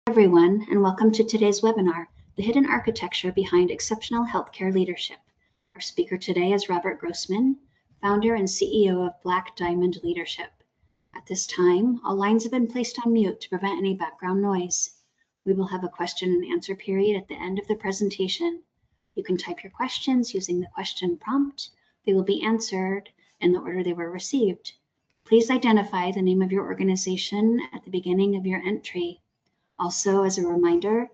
Everyone, and welcome to today's webinar, The Hidden Architecture Behind Exceptional Healthcare Leadership. Our speaker today is Robert Grossman, founder and CEO of Black Diamond Leadership. At this time, all lines have been placed on mute to prevent any background noise. We will have a question and answer period at the end of the presentation. You can type your questions using the question prompt. They will be answered in the order they were received. Please identify the name of your organization at the beginning of your entry. Also, as a reminder,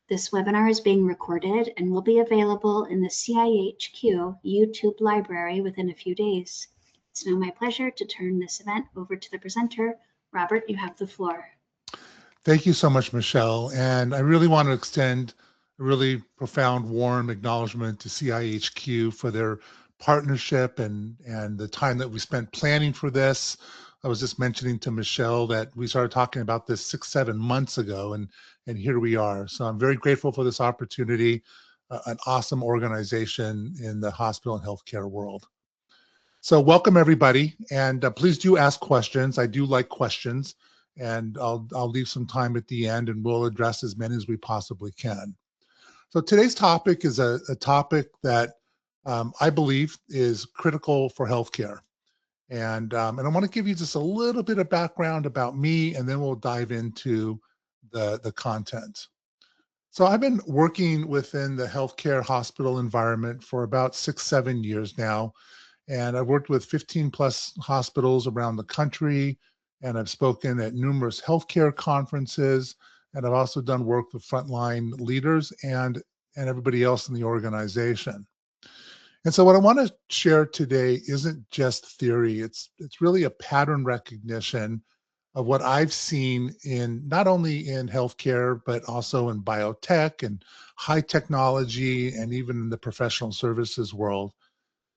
this webinar is being recorded and will be available in the CIHQ YouTube library within a few days. It's now my pleasure to turn this event over to the presenter. Robert, you have the floor. Thank you so much, Michelle. And I really want to extend a really profound, warm acknowledgement to CIHQ for their partnership and the time that we spent planning for this. I was just mentioning to Michelle that we started talking about this 6-7 months ago, and here we are. So I'm very grateful for this opportunity, an awesome organization in the hospital and healthcare world. So welcome everybody, and please do ask questions. I do like questions, and I'll leave some time at the end, and we'll address as many as we possibly can. So today's topic is a topic that I believe is critical for healthcare. And I want to give you just a little bit of background about me, and then we'll dive into the content. So I've been working within the healthcare hospital environment for about 6-7 years now. And I've worked with 15 plus hospitals around the country, and I've spoken at numerous healthcare conferences, and I've also done work with frontline leaders and everybody else in the organization. And so what I want to share today isn't just theory, it's really a pattern recognition of what I've seen in not only in healthcare, but also in biotech and high technology and even in the professional services world.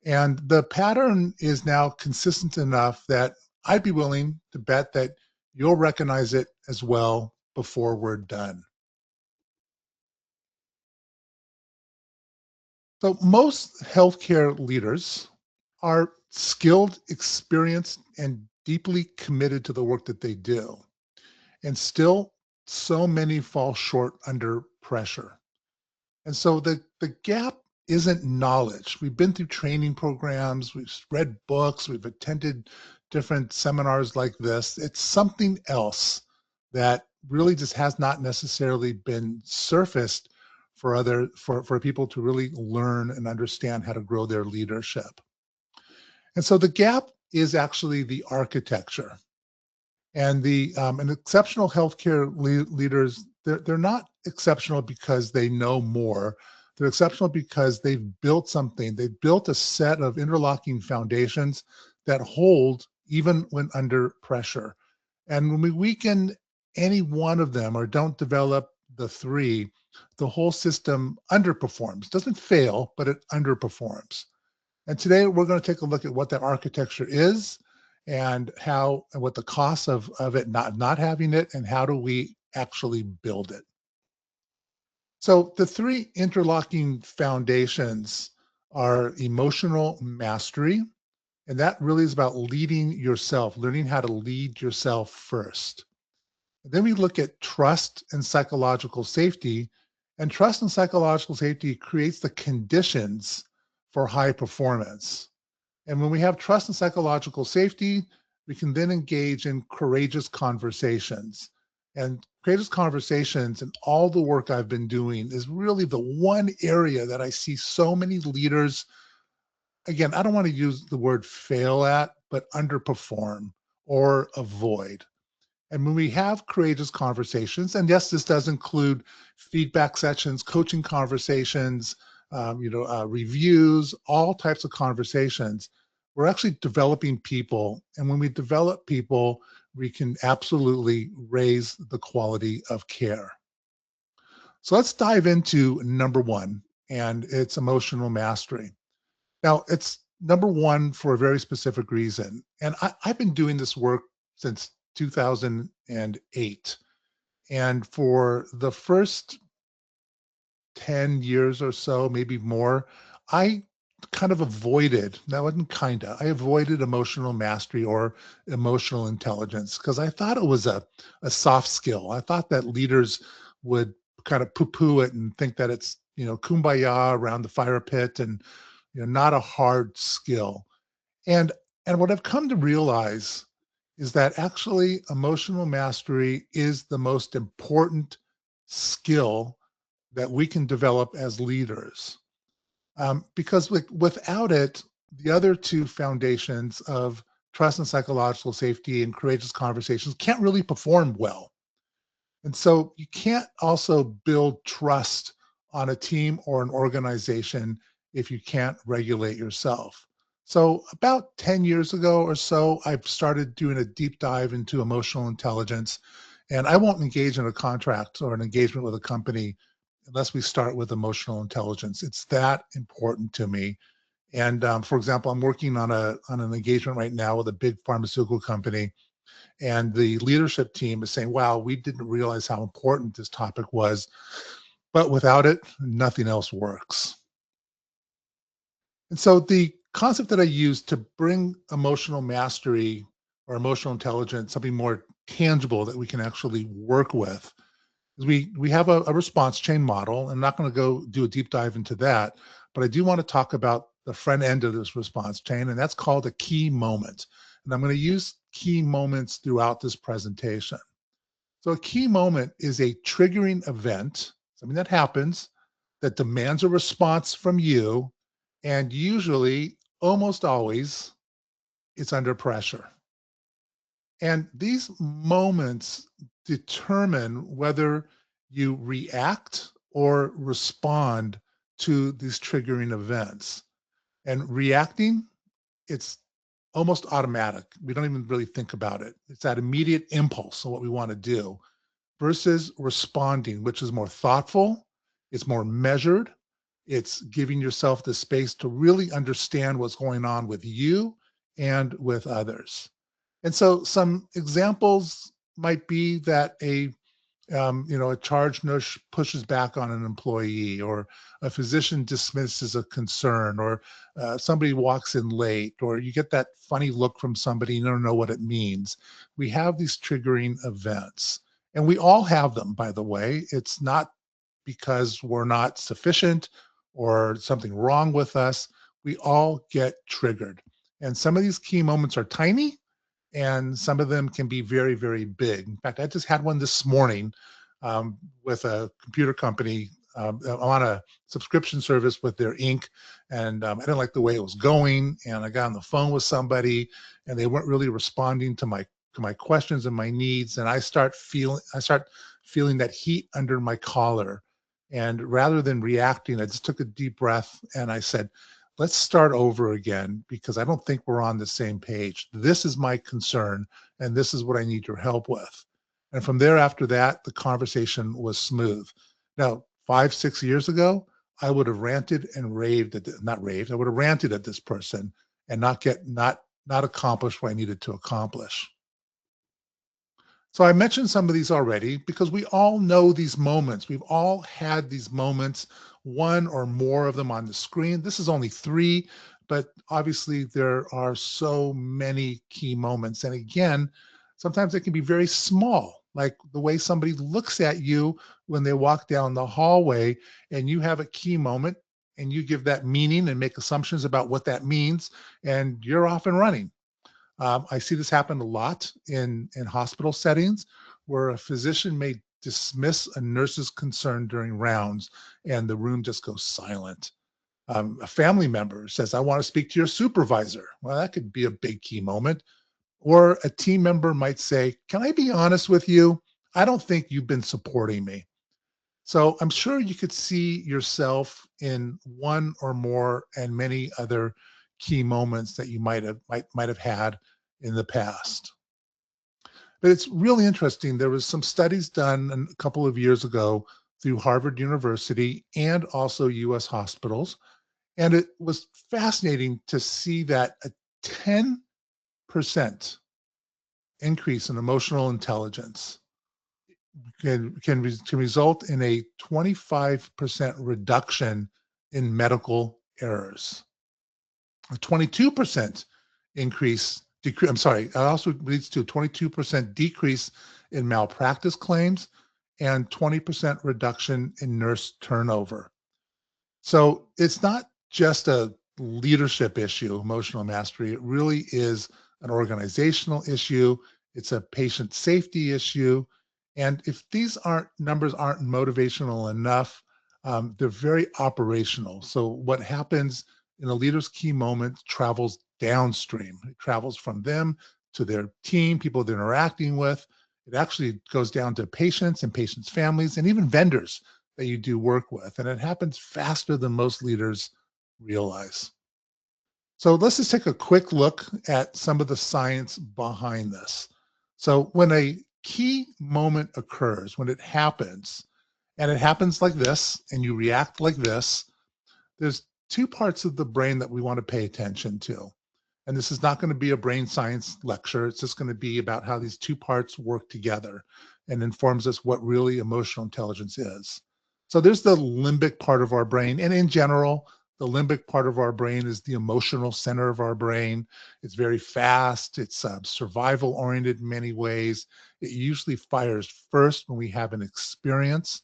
And the pattern is now consistent enough that I'd be willing to bet that you'll recognize it as well before we're done. So most healthcare leaders are skilled, experienced, and deeply committed to the work that they do. And still, so many fall short under pressure. And so the gap isn't knowledge. We've been through training programs, we've read books, we've attended different seminars like this. It's something else that really just has not necessarily been surfaced for people to really learn and understand how to grow their leadership. And so the gap is actually the architecture. And and exceptional healthcare leaders, they're not exceptional because they know more. They're exceptional because they've built something. They've built a set of interlocking foundations that hold even when under pressure. And when we weaken any one of them or don't develop the three, the whole system underperforms. Doesn't fail, but it underperforms. And today we're going to take a look at what that architecture is and what the costs of it not having it, and how do we actually build it. So the three interlocking foundations are emotional mastery, and that really is about leading yourself, learning how to lead yourself first. And then we look at trust and psychological safety, and trust and psychological safety creates the conditions for high performance. And when we have trust and psychological safety, we can then engage in courageous conversations. And courageous conversations and all the work I've been doing is really the one area that I see so many leaders, again, I don't want to use the word fail at, but underperform or avoid. And when we have courageous conversations, and yes, this does include feedback sessions, coaching conversations, reviews, all types of conversations, we're actually developing people. And when we develop people, we can absolutely raise the quality of care. So let's dive into number one, and it's emotional mastery. Now, it's number one for a very specific reason. And I've been doing this work since 2008. And for the first 10 years or so, maybe more, I kind of avoided, that wasn't kinda, I avoided emotional mastery or emotional intelligence because I thought it was a soft skill. I thought that leaders would kind of poo-poo it and think that it's, kumbaya around the fire pit and, not a hard skill. And what I've come to realize is that actually emotional mastery is the most important skill that we can develop as leaders. Because without it, the other two foundations of trust and psychological safety and courageous conversations can't really perform well. And so you can't also build trust on a team or an organization if you can't regulate yourself. So about 10 years ago or so, I've started doing a deep dive into emotional intelligence. And I won't engage in a contract or an engagement with a company unless we start with emotional intelligence. It's that important to me. And for example, I'm working on an engagement right now with a big pharmaceutical company, and the leadership team is saying, "Wow, we didn't realize how important this topic was, but without it, nothing else works." And so the concept that I use to bring emotional mastery or emotional intelligence, something more tangible that we can actually work with, we have a response chain model. I'm not going to go do a deep dive into that, but I do want to talk about the front end of this response chain, and that's called a key moment. And I'm going to use key moments throughout this presentation. So a key moment is a triggering event, something that happens that demands a response from you, and usually, almost always, it's under pressure. And these moments determine whether you react or respond to these triggering events. And reacting, it's almost automatic. We don't even really think about it. It's that immediate impulse of what we want to do versus responding, which is more thoughtful, it's more measured, it's giving yourself the space to really understand what's going on with you and with others. And so some examples might be that a charge nurse pushes back on an employee, or a physician dismisses a concern, or somebody walks in late, or you get that funny look from somebody, you don't know what it means. We have these triggering events, and we all have them, by the way. It's not because we're not sufficient or something wrong with us. We all get triggered. And some of these key moments are tiny, and some of them can be very, very big. In fact, I just had one this morning with a computer company. I'm on a subscription service with their Inc., and I didn't like the way it was going. And I got on the phone with somebody, and they weren't really responding to my questions and my needs. And I start feeling that heat under my collar. And rather than reacting, I just took a deep breath and I said, let's start over again because I don't think we're on the same page. This is my concern, and this is what I need your help with. And from there, after that, the conversation was smooth. Now, 5, 6 years ago, I would have ranted and raved not raved, I would have ranted at this person and not accomplish what I needed to accomplish. So I mentioned some of these already because we all know these moments. We've all had these moments, one or more of them on the screen. This is only 3, but obviously there are so many key moments. And again, sometimes they can be very small, like the way somebody looks at you when they walk down the hallway, and you have a key moment and you give that meaning and make assumptions about what that means, and you're off and running. I see this happen a lot in hospital settings where a physician may dismiss a nurse's concern during rounds and the room just goes silent. A family member says, I want to speak to your supervisor. Well, that could be a big key moment. Or a team member might say, can I be honest with you? I don't think you've been supporting me. So I'm sure you could see yourself in one or more and many other key moments that you might have had in the past. But it's really interesting. There was some studies done a couple of years ago through Harvard University and also US hospitals. And it was fascinating to see that a 10% increase in emotional intelligence can result in a 25% reduction in medical errors. A 22% decrease, I'm sorry, it also leads to a 22% decrease in malpractice claims and 20% reduction in nurse turnover. So it's not just a leadership issue, emotional mastery. It really is an organizational issue. It's a patient safety issue. And if these numbers aren't motivational enough, they're very operational. So what happens in a leader's key moment travels downstream. It travels from them to their team, people they're interacting with. It actually goes down to patients and patients' families and even vendors that you do work with. And it happens faster than most leaders realize. So let's just take a quick look at some of the science behind this. So when a key moment occurs, when it happens, and it happens like this, and you react like this, there's two parts of the brain that we want to pay attention to. And this is not going to be a brain science lecture. It's just going to be about how these two parts work together and informs us what really emotional intelligence is. So there's the limbic part of our brain. And in general, the limbic part of our brain is the emotional center of our brain. It's very fast. It's survival oriented in many ways. It usually fires first when we have an experience,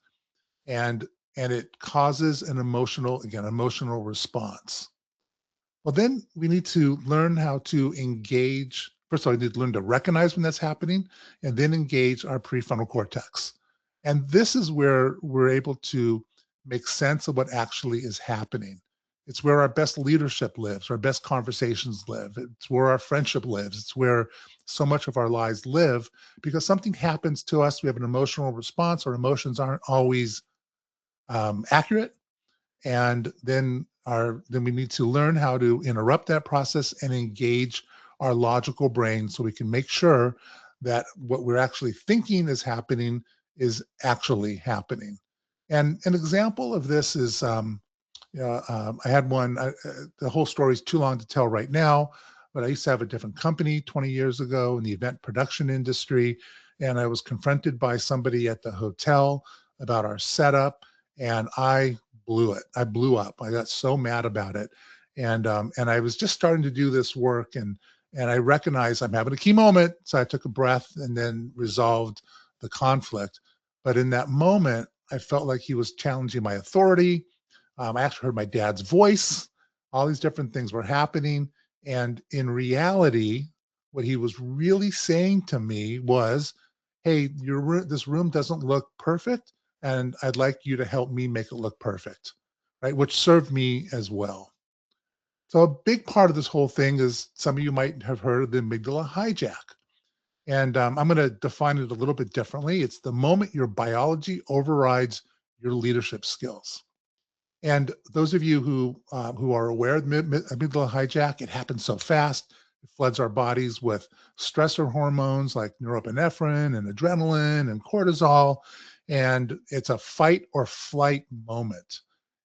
and it causes an emotional response. Well, then we need to learn how to engage. First of all, we need to learn to recognize when that's happening and then engage our prefrontal cortex. And this is where we're able to make sense of what actually is happening. It's where our best leadership lives, our best conversations live. It's where our friendship lives. It's where so much of our lives live, because something happens to us. We have an emotional response. Our emotions aren't always accurate, and then we need to learn how to interrupt that process and engage our logical brain so we can make sure that what we're actually thinking is happening is actually happening. And an example of this is I had one. The whole story is too long to tell right now, but I used to have a different company 20 years ago in the event production industry, and I was confronted by somebody at the hotel about our setup, and I blew it. I blew up. I got so mad about it, and I was just starting to do this work, and I recognized I'm having a key moment, so I took a breath and then resolved the conflict. But in that moment, I felt like he was challenging my authority. I actually heard my dad's voice. All these different things were happening. And in reality, what he was really saying to me was, hey, this room doesn't look perfect, and I'd like you to help me make it look perfect, right? Which served me as well. So a big part of this whole thing is, some of you might have heard of the amygdala hijack. And I'm going to define it a little bit differently. It's the moment your biology overrides your leadership skills. And those of you who are aware of amygdala hijack, it happens so fast. It floods our bodies with stressor hormones like norepinephrine and adrenaline and cortisol, and it's a fight or flight moment.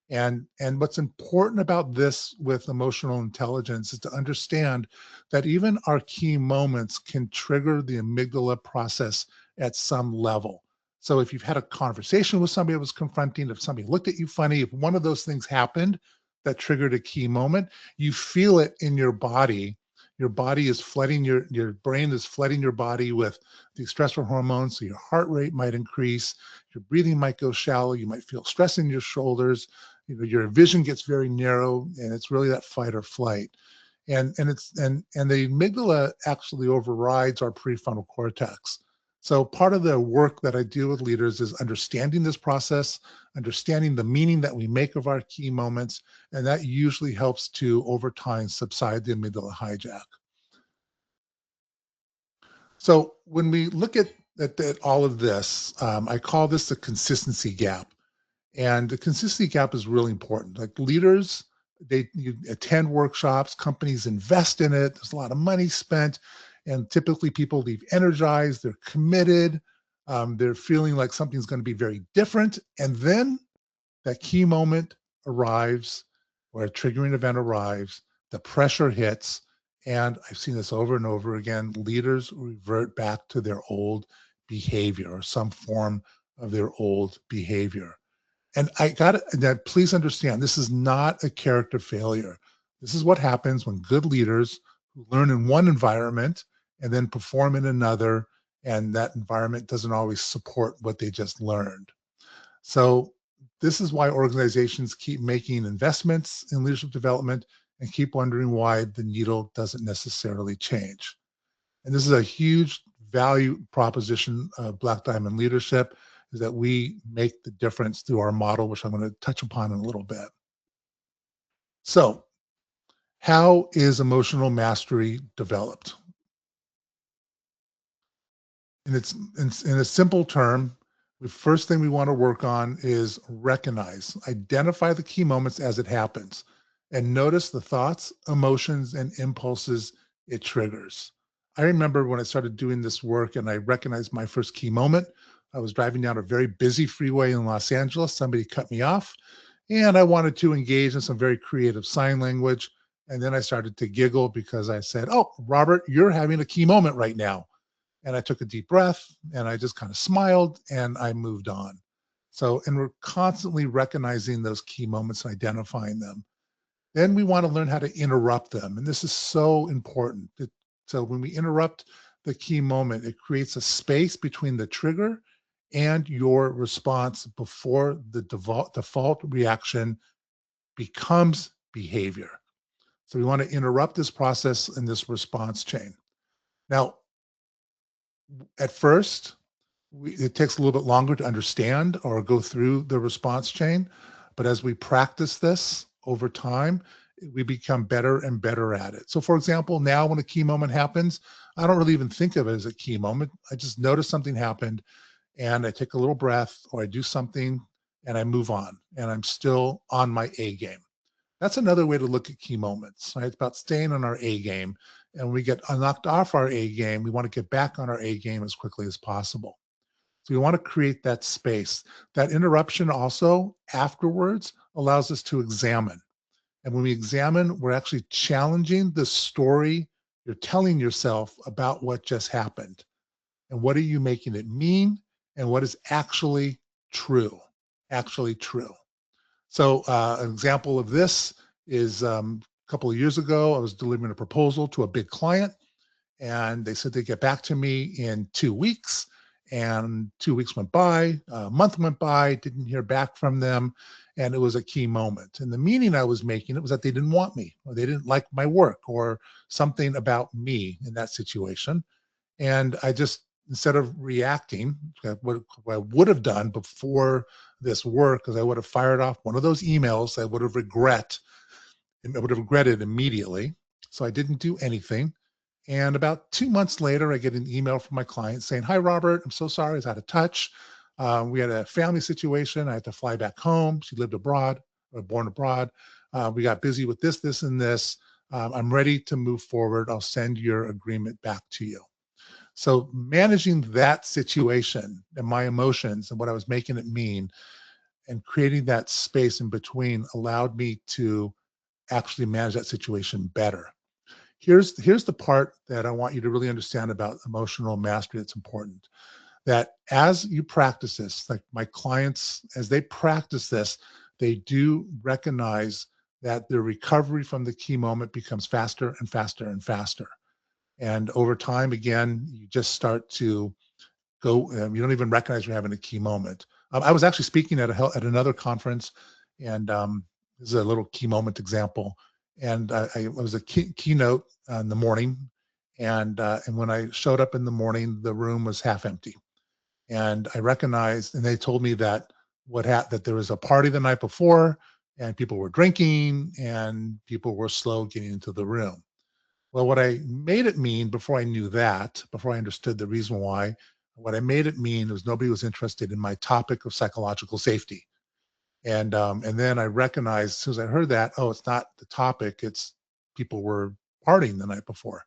And what's important about this with emotional intelligence is to understand that even our key moments can trigger the amygdala process at some level. So if you've had a conversation with somebody that was confronting, if somebody looked at you funny, if one of those things happened that triggered a key moment, you feel it in your body. Your body is flooding your brain is flooding your body with the stressor hormones. So your heart rate might increase, your breathing might go shallow, you might feel stress in your shoulders, your vision gets very narrow, and it's really that fight or flight. And the amygdala actually overrides our prefrontal cortex. So part of the work that I do with leaders is understanding this process, understanding the meaning that we make of our key moments, and that usually helps to, over time, subside the amygdala hijack. So when we look at all of this, I call this the consistency gap. And the consistency gap is really important. Like leaders, you attend workshops, companies invest in it, there's a lot of money spent, and typically people leave energized, they're committed, they're feeling like something's going to be very different. And then that key moment arrives, or a triggering event arrives, the pressure hits, and I've seen this over and over again. Leaders revert back to their old behavior or some form of their old behavior. And I got that. Please understand, this is not a character failure. This is what happens when good leaders who learn in one environment and then perform in another, and that environment doesn't always support what they just learned. So this is why organizations keep making investments in leadership development and keep wondering why the needle doesn't necessarily change. And this is a huge value proposition of Black Diamond Leadership, is that we make the difference through our model, which I'm going to touch upon in a little bit. So how is emotional mastery developed? In a simple term, the first thing we want to work on is identify the key moments as it happens, and notice the thoughts, emotions, and impulses it triggers. I remember when I started doing this work and I recognized my first key moment. I was driving down a very busy freeway in Los Angeles. Somebody cut me off, and I wanted to engage in some very creative sign language. And then I started to giggle because I said, "Oh, Robert, you're having a key moment right now." And I took a deep breath and I just kind of smiled and I moved on. So, and we're constantly recognizing those key moments and identifying them. Then we want to learn how to interrupt them. And this is so important. So when we interrupt the key moment, it creates a space between the trigger and your response before the default reaction becomes behavior. So we want to interrupt this process in this response chain. Now, at first, it takes a little bit longer to understand or go through the response chain. But as we practice this over time, we become better and better at it. So for example, now when a key moment happens, I don't really even think of it as a key moment. I just notice something happened and I take a little breath or I do something and I move on and I'm still on my A game. That's another way to look at key moments, right? It's about staying on our A game. And when we get knocked off our A game, we want to get back on our A game as quickly as possible. So we want to create that space. That interruption also afterwards allows us to examine. And when we examine, we're actually challenging the story you're telling yourself about what just happened. And what are you making it mean? And what is actually true? Actually true. So an example of this is a couple of years ago, I was delivering a proposal to a big client and they said they'd get back to me in 2 weeks. And 2 weeks went by, a month went by, didn't hear back from them. And it was a key moment. And the meaning I was making, it was that they didn't want me or they didn't like my work or something about me in that situation. And I just, instead of reacting, what I would have done before this work is I would have fired off one of those emails I would have regretted immediately. So I didn't do anything. And about 2 months later, I get an email from my client saying, "Hi, Robert, I'm so sorry, I was out of touch. We had a family situation. I had to fly back home. She lived abroad, or born abroad. We got busy with this, this, and this. I'm ready to move forward. I'll send your agreement back to you." So managing that situation and my emotions and what I was making it mean and creating that space in between allowed me to actually manage that situation better. Here's the part that I want you to really understand about emotional mastery that's important. That as you practice this, like my clients, as they practice this, they do recognize that their recovery from the key moment becomes faster and faster and faster. And over time, again, you just start to go, you don't even recognize you're having a key moment. I was actually speaking at another conference, and this is a little key moment example. And it was a keynote in the morning, and when I showed up in the morning, the room was half empty. And I recognized, and they told me that that there was a party the night before, and people were drinking, and people were slow getting into the room. Well, what I made it mean before I knew that, before I understood the reason why, what I made it mean was nobody was interested in my topic of psychological safety. And then I recognized as soon as I heard that, oh, it's not the topic, it's people were partying the night before.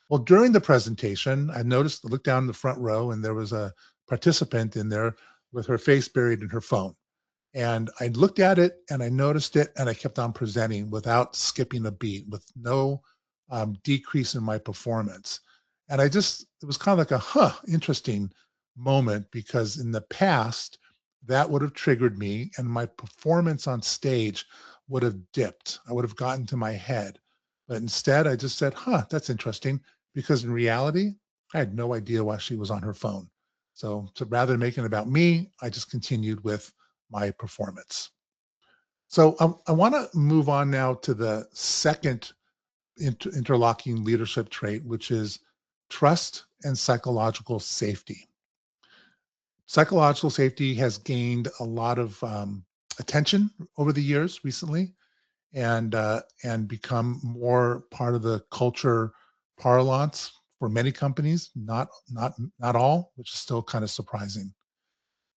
Well, during the presentation, I looked down in the front row, and there was a participant in there with her face buried in her phone. And I looked at it and I noticed it and I kept on presenting without skipping a beat, with no decrease in my performance. And it was kind of like interesting moment, because in the past, that would have triggered me and my performance on stage would have dipped. I would have gotten to my head. But instead, I just said, huh, that's interesting. Because in reality, I had no idea why she was on her phone. So rather than making it about me, I just continued with my performance. So I want to move on now to the second interlocking leadership trait, which is trust and psychological safety. Psychological safety has gained a lot of attention over the years recently, and become more part of the culture parlance for many companies. Not all, which is still kind of surprising.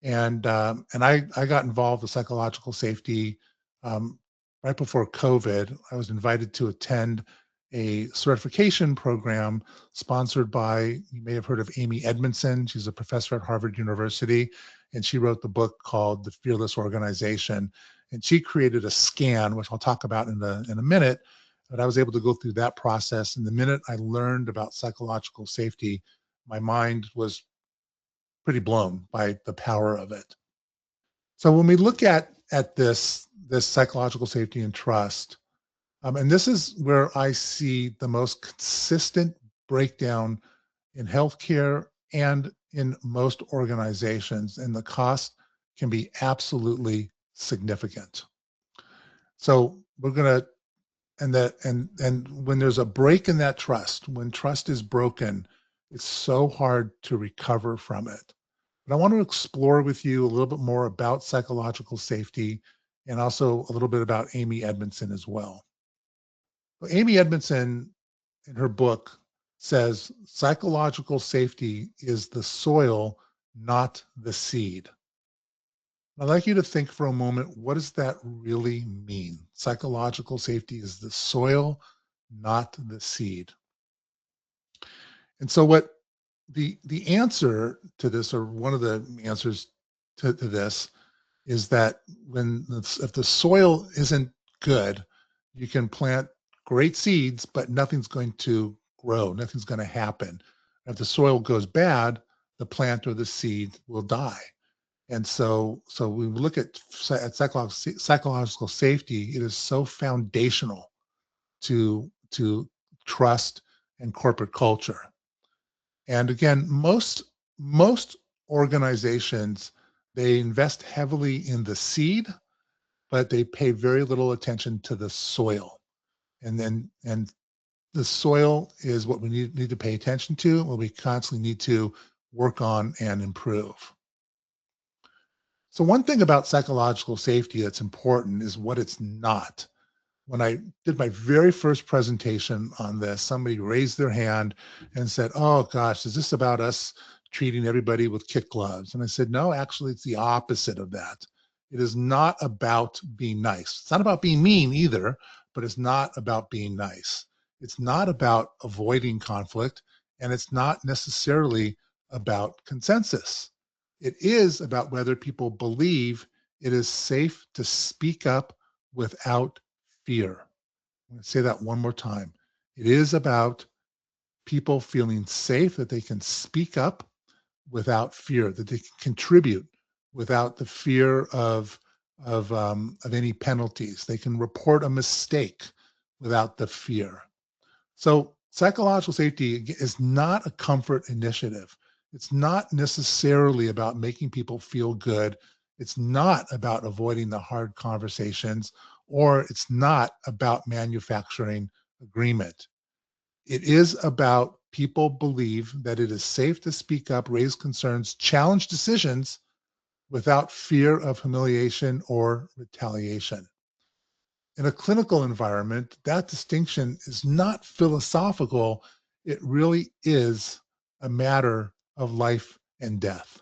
And I got involved with psychological safety um, right before COVID. I was invited to attend a certification program sponsored by, you may have heard of Amy Edmondson. She's a professor at Harvard University, and she wrote the book called The Fearless Organization. And she created a scan, which I'll talk about in a minute. But I was able to go through that process. And the minute I learned about psychological safety, my mind was pretty blown by the power of it. So when we look at this psychological safety and trust, and this is where I see the most consistent breakdown in healthcare and in most organizations, and the cost can be absolutely significant. So we're gonna and when there's a break in that trust, when trust is broken, it's so hard to recover from it. But I want to explore with you a little bit more about psychological safety and also a little bit about Amy Edmondson as well. Well, Amy Edmondson, in her book, says psychological safety is the soil, not the seed. I'd like you to think for a moment, what does that really mean? Psychological safety is the soil, not the seed. And so what the answer to this, or one of the answers to this, is that if the soil isn't good, you can plant great seeds, but nothing's going to grow, nothing's going to happen. If the soil goes bad, the plant or the seed will die. And so we look at psychological safety. It is so foundational to trust and corporate culture. And again, most organizations, they invest heavily in the seed, but they pay very little attention to the soil. And the soil is what we need to pay attention to, what we constantly need to work on and improve. So one thing about psychological safety that's important is what it's not. When I did my very first presentation on this, somebody raised their hand and said, "Oh gosh, is this about us treating everybody with kid gloves?" And I said, "No, actually, it's the opposite of that. It is not about being nice. It's not about being mean either, but it's not about being nice. It's not about avoiding conflict, and it's not necessarily about consensus. It is about whether people believe it is safe to speak up without fear." I'm going to say that one more time. It is about people feeling safe that they can speak up without fear, that they can contribute without the fear of any penalties. They can report a mistake without the fear. So psychological safety is not a comfort initiative. It's not necessarily about making people feel good. It's not about avoiding the hard conversations, or it's not about manufacturing agreement. It is about people believe that it is safe to speak up, raise concerns, challenge decisions without fear of humiliation or retaliation. In a clinical environment, that distinction is not philosophical. It really is a matter of life and death.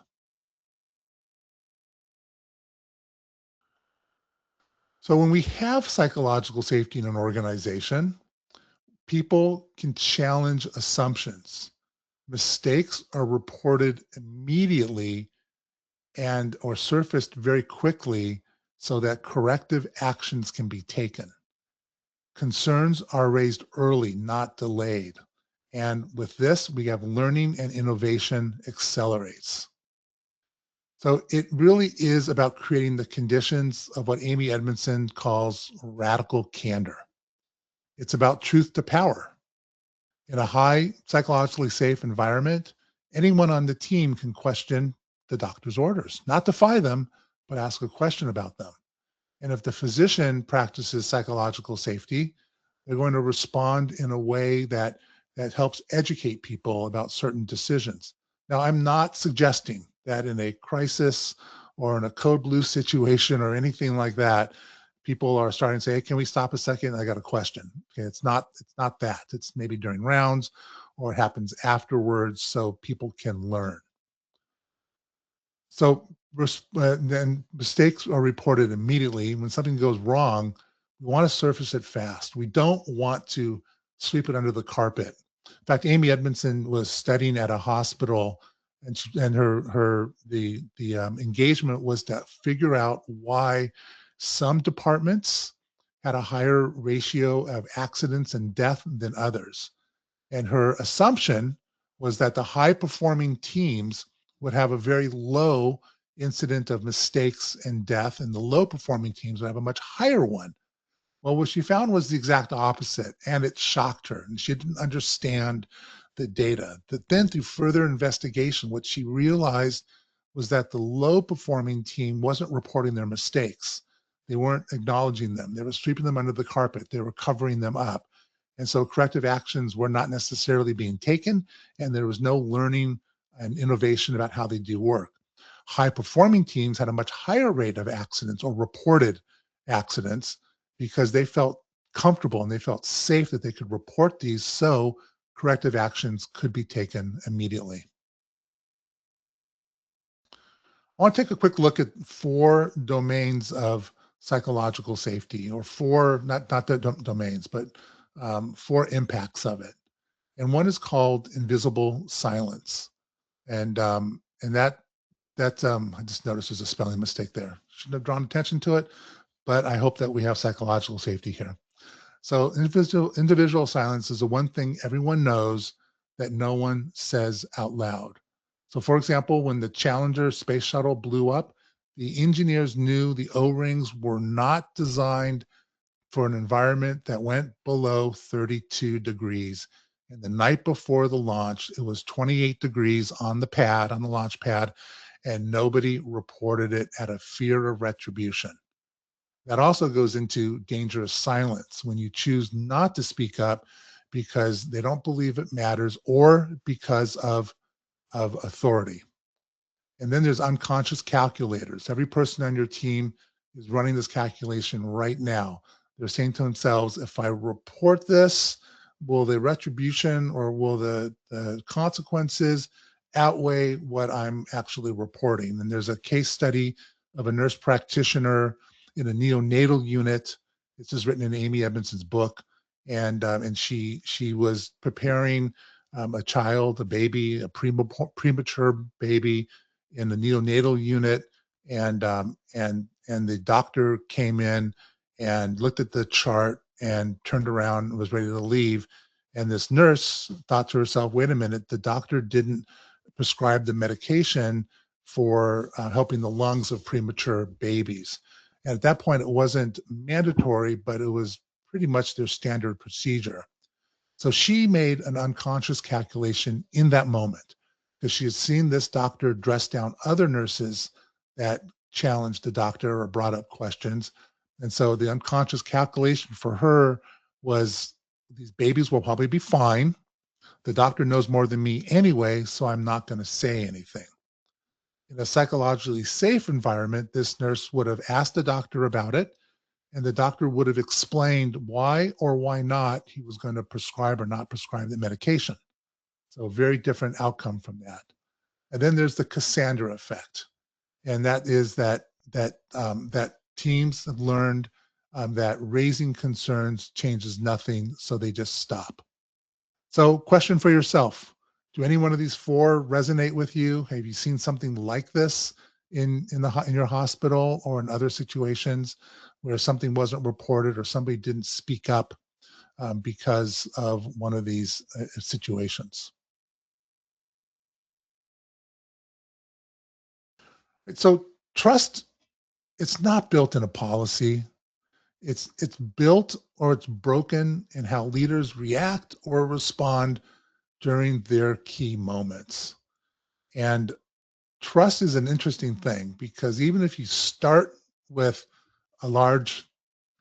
So when we have psychological safety in an organization, people can challenge assumptions. Mistakes are reported immediately and or surfaced very quickly so that corrective actions can be taken. Concerns are raised early, not delayed. And with this, we have learning and innovation accelerates. So it really is about creating the conditions of what Amy Edmondson calls radical candor. It's about truth to power. In a high psychologically safe environment, anyone on the team can question the doctor's orders, not defy them, but ask a question about them. And if the physician practices psychological safety, they're going to respond in a way that helps educate people about certain decisions. Now, I'm not suggesting that in a crisis or in a code blue situation or anything like that, people are starting to say, hey, can we stop a second? I got a question. Okay, it's not that. It's maybe during rounds or it happens afterwards so people can learn. So then mistakes are reported immediately. When something goes wrong, we want to surface it fast. We don't want to sweep it under the carpet. In fact, Amy Edmondson was studying at a hospital, and the engagement was to figure out why some departments had a higher ratio of accidents and death than others. And her assumption was that the high performing teams would have a very low incident of mistakes and death, and the low performing teams would have a much higher one. Well, what she found was the exact opposite, and it shocked her. And she didn't understand the data. That then, through further investigation, what she realized was that the low performing team wasn't reporting their mistakes. They weren't acknowledging them. They were sweeping them under the carpet. They were covering them up. And so corrective actions were not necessarily being taken, and there was no learning and innovation about how they do work. High performing teams had a much higher rate of accidents or reported accidents because they felt comfortable and they felt safe that they could report these so corrective actions could be taken immediately. I want to take a quick look at 4 domains of psychological safety, or 4, not the domains, but 4 impacts of it. And one is called invisible silence. And that I just noticed there's a spelling mistake there. Shouldn't have drawn attention to it, but I hope that we have psychological safety here. So individual silence is the one thing everyone knows that no one says out loud. So for example, when the Challenger space shuttle blew up, the engineers knew the O-rings were not designed for an environment that went below 32 degrees. And the night before the launch, it was 28 degrees on the pad, on the launch pad, and nobody reported it out of fear of retribution. That also goes into dangerous silence when you choose not to speak up because they don't believe it matters or because of authority. And then there's unconscious calculators. Every person on your team is running this calculation right now. They're saying to themselves, if I report this, will the retribution or will the consequences outweigh what I'm actually reporting? And there's a case study of a nurse practitioner in a neonatal unit. This is written in Amy Edmondson's book. And she was preparing a child, a baby, a premature baby in the neonatal unit, and the doctor came in and looked at the chart and turned around and was ready to leave. And this nurse thought to herself, wait a minute, the doctor didn't prescribe the medication for helping the lungs of premature babies. And at that point, it wasn't mandatory, but it was pretty much their standard procedure. So she made an unconscious calculation in that moment because she had seen this doctor dress down other nurses that challenged the doctor or brought up questions. And so the unconscious calculation for her was these babies will probably be fine. The doctor knows more than me anyway, so I'm not going to say anything. In a psychologically safe environment, this nurse would have asked the doctor about it, and the doctor would have explained why or why not he was going to prescribe or not prescribe the medication. So a very different outcome from that. And then there's the Cassandra effect, and that is that teams have learned that raising concerns changes nothing, so they just stop. So, question for yourself: do any one of these 4 resonate with you? Have you seen something like this in your hospital or in other situations where something wasn't reported or somebody didn't speak up because of one of these situations? So trust, it's not built in a policy. It's built or it's broken in how leaders react or respond during their key moments. And trust is an interesting thing because even if you start with a large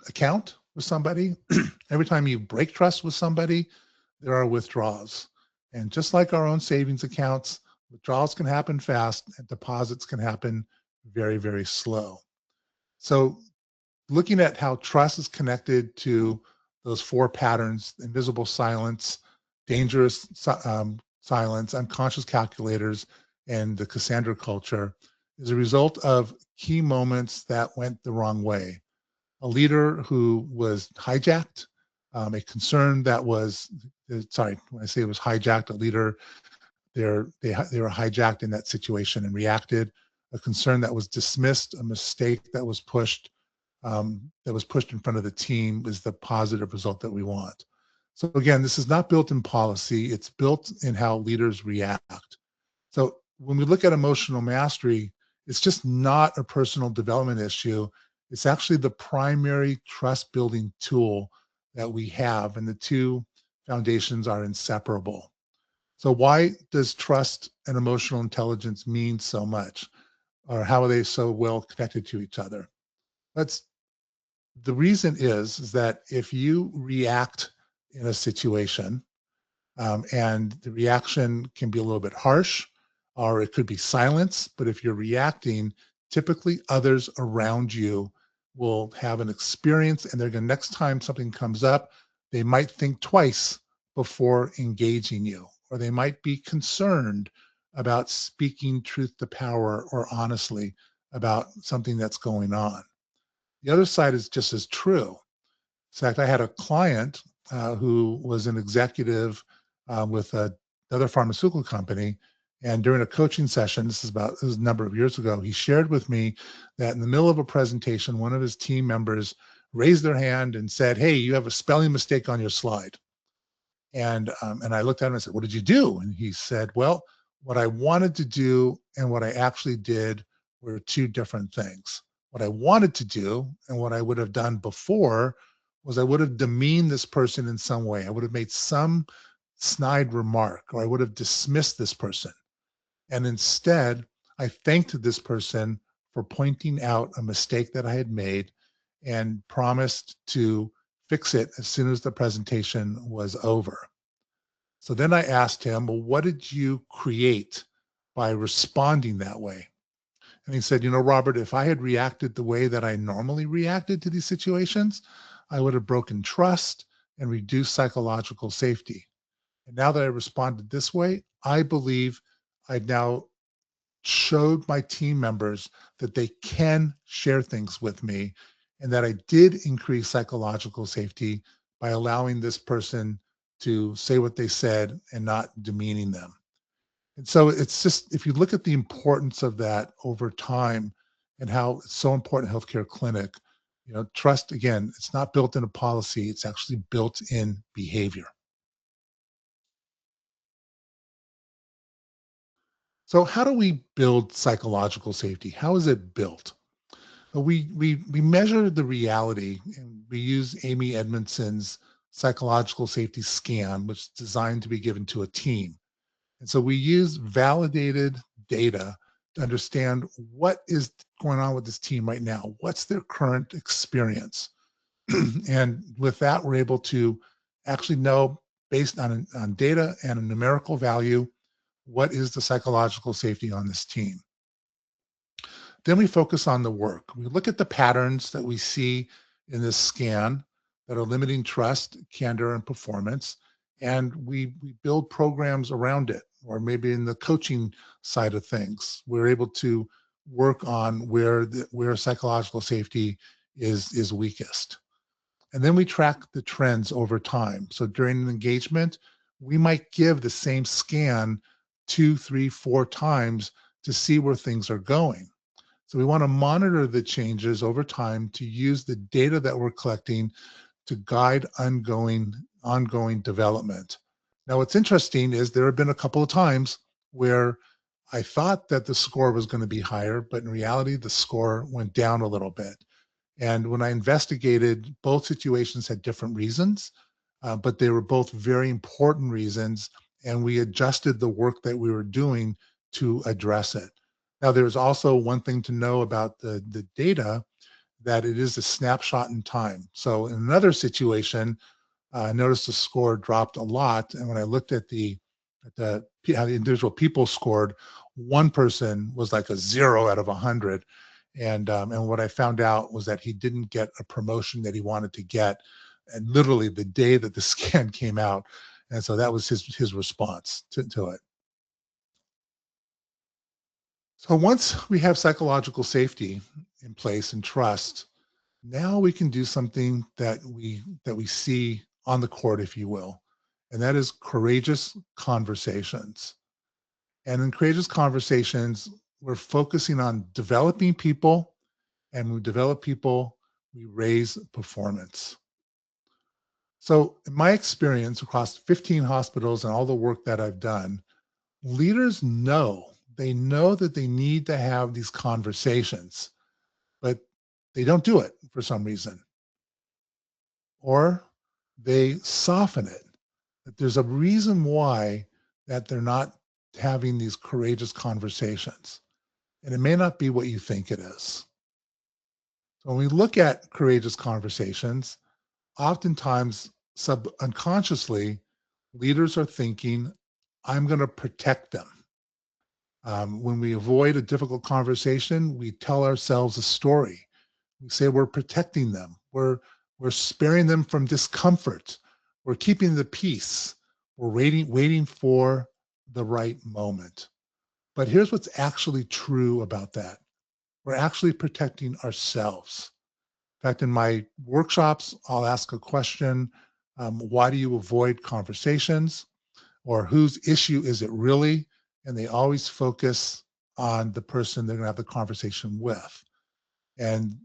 account with somebody, every time you break trust with somebody, there are withdrawals. And just like our own savings accounts, withdrawals can happen fast and deposits can happen very, very slow. So looking at how trust is connected to those four patterns: invisible silence, dangerous silence, unconscious calculators, and the Cassandra culture, is a result of key moments that went the wrong way. A leader who was hijacked, a concern that was, sorry, when I say it was hijacked, a leader, they were hijacked in that situation and reacted. A concern that was dismissed, a mistake that was pushed in front of the team is the positive result that we want. So again, this is not built in policy, it's built in how leaders react. So when we look at emotional mastery, it's just not a personal development issue. It's actually the primary trust building tool that we have, and the two foundations are inseparable. So why does trust and emotional intelligence mean so much? Or how are they so well connected to each other? Let's The reason is that if you react in a situation, and the reaction can be a little bit harsh, or it could be silence, but if you're reacting, typically others around you will have an experience, and they're going, next time something comes up, they might think twice before engaging you, or they might be concerned about speaking truth to power or honestly about something that's going on. The other side is just as true. In fact, I had a client who was an executive with another pharmaceutical company. And during a coaching session, this was a number of years ago, he shared with me that in the middle of a presentation, one of his team members raised their hand and said, "Hey, you have a spelling mistake on your slide." And I looked at him and I said, "What did you do?" And he said, "Well, what I wanted to do and what I actually did were two different things. What I wanted to do and what I would have done before was I would have demeaned this person in some way. I would have made some snide remark, or I would have dismissed this person. And instead, I thanked this person for pointing out a mistake that I had made and promised to fix it as soon as the presentation was over." So then I asked him, "Well, what did you create by responding that way?" And he said, "Robert, if I had reacted the way that I normally reacted to these situations, I would have broken trust and reduced psychological safety. And now that I responded this way, I believe I've now showed my team members that they can share things with me, and that I did increase psychological safety by allowing this person to say what they said and not demeaning them." And so it's just, if you look at the importance of that over time and how it's so important in healthcare clinic, trust, again, it's not built in a policy, it's actually built in behavior. So how do we build psychological safety? How is it built? We measure the reality, and we use Amy Edmondson's psychological safety scan, which is designed to be given to a team. And so we use validated data to understand what is going on with this team right now. What's their current experience? And with that, we're able to actually know, based on data and a numerical value, what is the psychological safety on this team. Then we focus on the work. We look at the patterns that we see in this scan that are limiting trust, candor, and performance, and we build programs around it. Or maybe in the coaching side of things, we're able to work on where psychological safety is weakest. And then we track the trends over time. So during an engagement, we might give the same scan two, three, four times to see where things are going. So we want to monitor the changes over time to use the data that we're collecting to guide ongoing development. Now, what's interesting is there have been a couple of times where I thought that the score was going to be higher, but in reality, the score went down a little bit. And when I investigated, both situations had different reasons, but they were both very important reasons. And we adjusted the work that we were doing to address it. Now, there's also one thing to know about the data, that it is a snapshot in time. So in another situation, I noticed the score dropped a lot. And when I looked at how the individual people scored, one person was like a 0 out of 100. And what I found out was that he didn't get a promotion that he wanted to get, and literally the day that the scan came out. And so that was his response to it. So once we have psychological safety in place and trust, now we can do something that we see on the court, if you will, and that is courageous conversations. And in courageous conversations, we're focusing on developing people, and when we develop people, we raise performance. So in my experience across 15 hospitals and all the work that I've done, leaders know that they need to have these conversations, but they don't do it for some reason, or they soften it. That there's a reason why that they're not having these courageous conversations. And it may not be what you think it is. So when we look at courageous conversations, oftentimes unconsciously, leaders are thinking, I'm going to protect them. When we avoid a difficult conversation, we tell ourselves a story. We say we're protecting them. We're sparing them from discomfort. We're keeping the peace. We're waiting for the right moment. But here's what's actually true about that. We're actually protecting ourselves. In fact, in my workshops, I'll ask a question, why do you avoid conversations? Or whose issue is it really? And they always focus on the person they're going to have the conversation with. And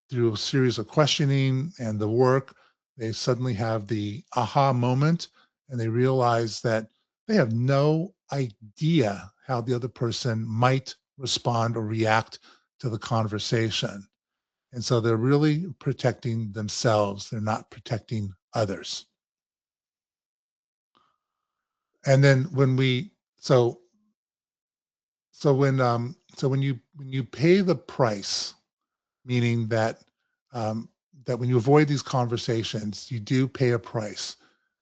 through a series of questioning and the work, they suddenly have the aha moment, and they realize that they have no idea how the other person might respond or react to the conversation. And so they're really protecting themselves. They're not protecting others. And then when you pay the price, meaning that when you avoid these conversations, you do pay a price,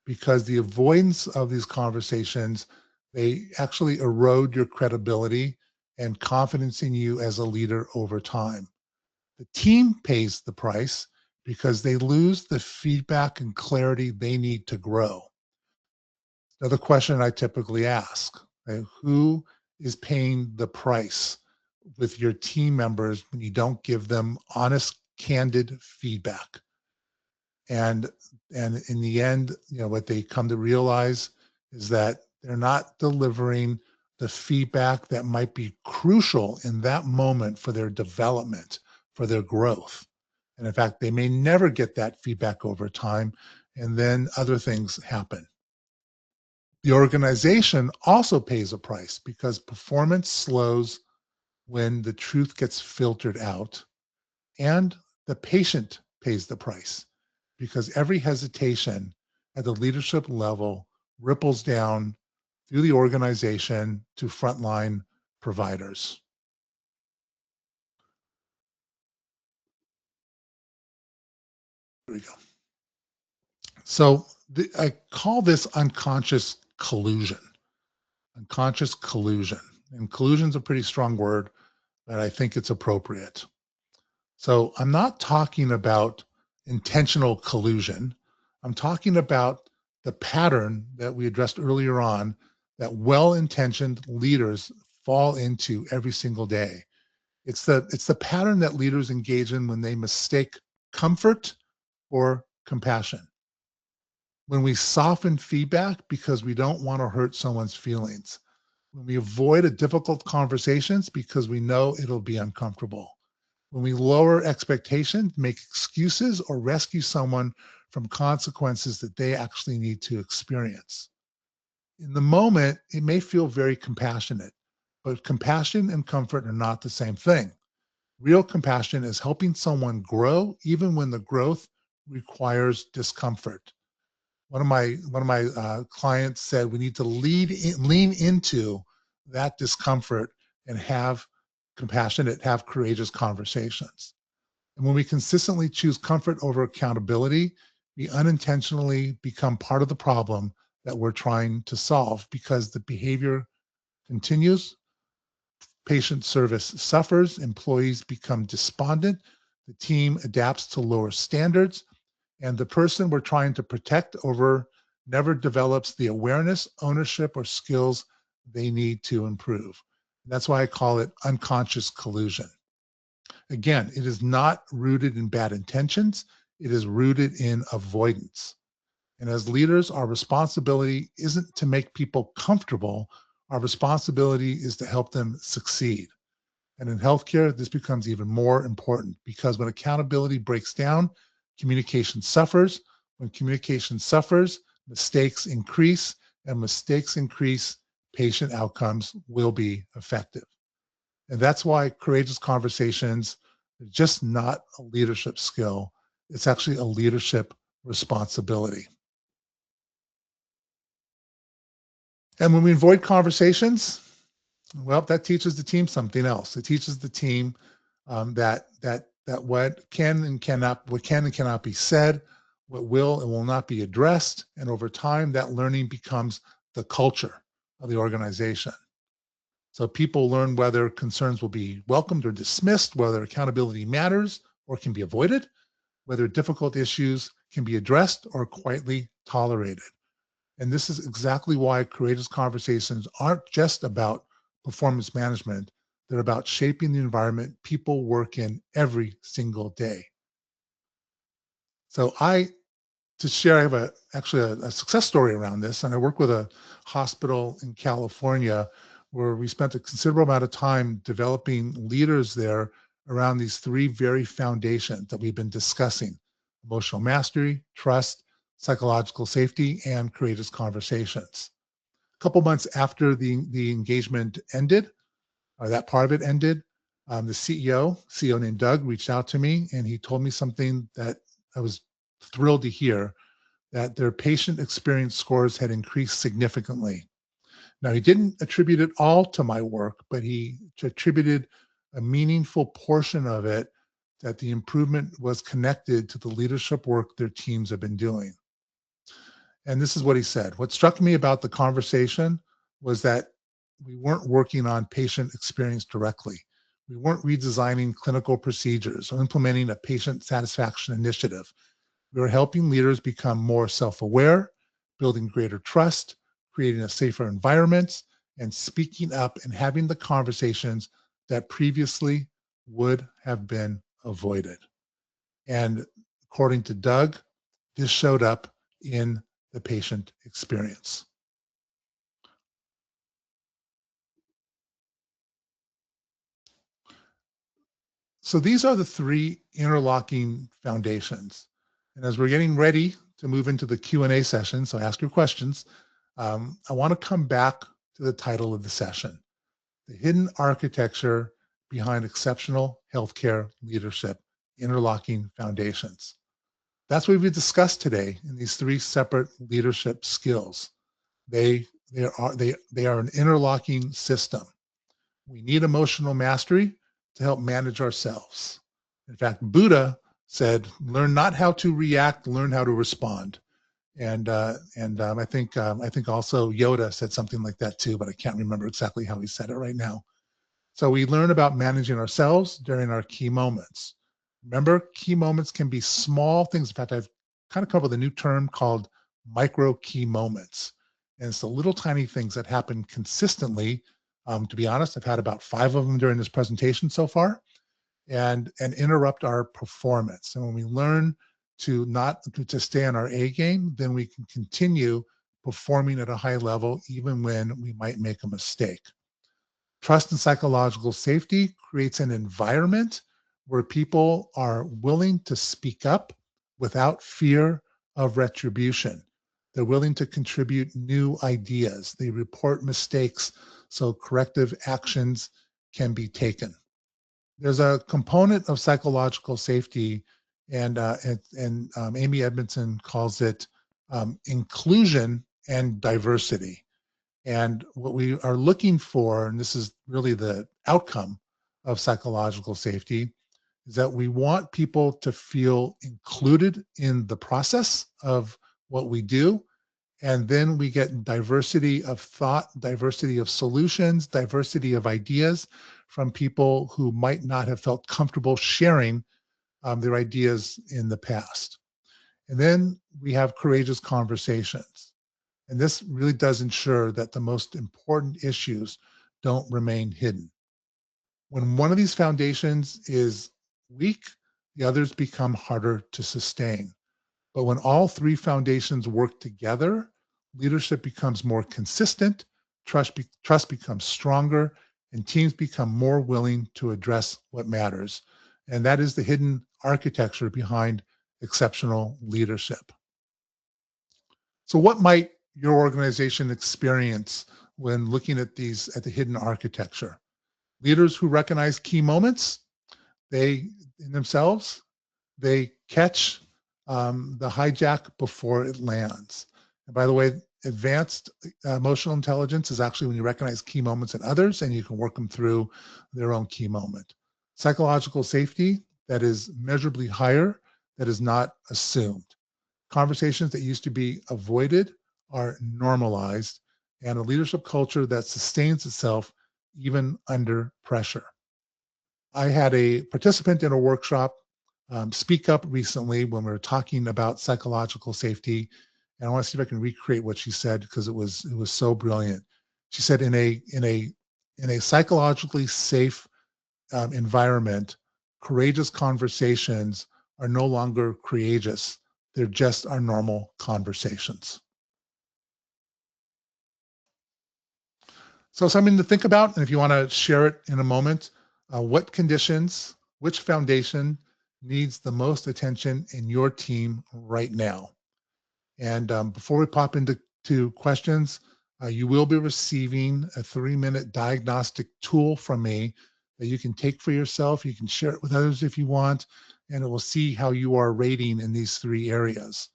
because the avoidance of these conversations, they actually erode your credibility and confidence in you as a leader over time. The team pays the price because they lose the feedback and clarity they need to grow. Another question I typically ask, okay, who is paying the price with your team members when you don't give them honest, candid feedback? And in the end, what they come to realize is that they're not delivering the feedback that might be crucial in that moment for their development, for their growth. And in fact, they may never get that feedback over time, and then other things happen. The organization also pays a price because performance slows when the truth gets filtered out, and the patient pays the price because every hesitation at the leadership level ripples down through the organization to frontline providers. Here we go. So I call this unconscious collusion. Unconscious collusion. And collusion is a pretty strong word, but I think it's appropriate. So I'm not talking about intentional collusion. I'm talking about the pattern that we addressed earlier on that well-intentioned leaders fall into every single day. It's the pattern that leaders engage in when they mistake comfort or compassion. When we soften feedback because we don't want to hurt someone's feelings. When we avoid a difficult conversations because we know it'll be uncomfortable. When we lower expectations, make excuses, or rescue someone from consequences that they actually need to experience. In the moment, it may feel very compassionate, but compassion and comfort are not the same thing. Real compassion is helping someone grow even when the growth requires discomfort. One of my clients said we need to lean into that discomfort and have compassionate, have courageous conversations. And when we consistently choose comfort over accountability, we unintentionally become part of the problem that we're trying to solve because the behavior continues, patient service suffers, employees become despondent, the team adapts to lower standards, and the person we're trying to protect over never develops the awareness, ownership, or skills they need to improve. And that's why I call it unconscious collusion. Again, it is not rooted in bad intentions. It is rooted in avoidance. And as leaders, our responsibility isn't to make people comfortable. Our responsibility is to help them succeed. And in healthcare, this becomes even more important because when accountability breaks down, communication suffers. When communication suffers, mistakes increase, and mistakes increase, patient outcomes will be effective. And that's why courageous conversations are just not a leadership skill. It's actually a leadership responsibility. And when we avoid conversations, well, that teaches the team something else. It teaches the team that what can and cannot be said, what will and will not be addressed, and over time, that learning becomes the culture of the organization. So people learn whether concerns will be welcomed or dismissed, whether accountability matters or can be avoided, whether difficult issues can be addressed or quietly tolerated. And this is exactly why courageous conversations aren't just about performance management. They're about shaping the environment people work in every single day. So to share, I have actually a success story around this. And I work with a hospital in California where we spent a considerable amount of time developing leaders there around these three very foundations that we've been discussing: emotional mastery, trust, psychological safety, and courageous conversations. A couple months after the engagement ended, or that part of it ended, the CEO named Doug, reached out to me and he told me something that I was thrilled to hear, that their patient experience scores had increased significantly. Now, he didn't attribute it all to my work, but he attributed a meaningful portion of it that the improvement was connected to the leadership work their teams have been doing. And this is what he said. What struck me about the conversation was that we weren't working on patient experience directly. We weren't redesigning clinical procedures or implementing a patient satisfaction initiative. We were helping leaders become more self-aware, building greater trust, creating a safer environment, and speaking up and having the conversations that previously would have been avoided. And according to Doug, this showed up in the patient experience. So these are the three interlocking foundations. And as we're getting ready to move into the Q&A session, so ask your questions, I want to come back to the title of the session: The Hidden Architecture Behind Exceptional Healthcare Leadership, Interlocking Foundations. That's what we've discussed today in these three separate leadership skills. They are an interlocking system. We need emotional mastery to help manage ourselves. In fact, Buddha said, "Learn not how to react, learn how to respond." I think also Yoda said something like that too, but I can't remember exactly how he said it right now. So we learn about managing ourselves during our key moments. Remember, key moments can be small things. In fact, I've kind of come up with a new term called micro key moments. And it's the little tiny things that happen consistently. To be honest, I've had about 5 of them during this presentation so far, and interrupt our performance. And when we learn to not to stay on our A game, then we can continue performing at a high level even when we might make a mistake. Trust and psychological safety creates an environment where people are willing to speak up without fear of retribution. They're willing to contribute new ideas. They report mistakes so corrective actions can be taken. There's a component of psychological safety, and Amy Edmondson calls it inclusion and diversity. And what we are looking for, and this is really the outcome of psychological safety, is that we want people to feel included in the process of what we do. And then we get diversity of thought, diversity of solutions, diversity of ideas from people who might not have felt comfortable sharing their ideas in the past. And then we have courageous conversations. And this really does ensure that the most important issues don't remain hidden. When one of these foundations is weak, the others become harder to sustain. But when all three foundations work together, leadership becomes more consistent, trust becomes stronger, and teams become more willing to address what matters. And that is the hidden architecture behind exceptional leadership. So what might your organization experience when looking at the hidden architecture? Leaders who recognize key moments, they in themselves, they catch the hijack before it lands. And by the way, advanced emotional intelligence is actually when you recognize key moments in others and you can work them through their own key moment. Psychological safety, that is measurably higher, that is not assumed. Conversations that used to be avoided are normalized, and a leadership culture that sustains itself even under pressure. I had a participant in a workshop speak up recently when we were talking about psychological safety, and I want to see if I can recreate what she said because it was so brilliant. She said, in a psychologically safe environment, courageous conversations are no longer courageous; they're just our normal conversations. So something to think about, and if you want to share it in a moment, what conditions, which foundation needs the most attention in your team right now? And before we pop into questions, you will be receiving a 3-minute diagnostic tool from me that you can take for yourself. You can share it with others if you want, and it will see how you are rating in these 3 areas.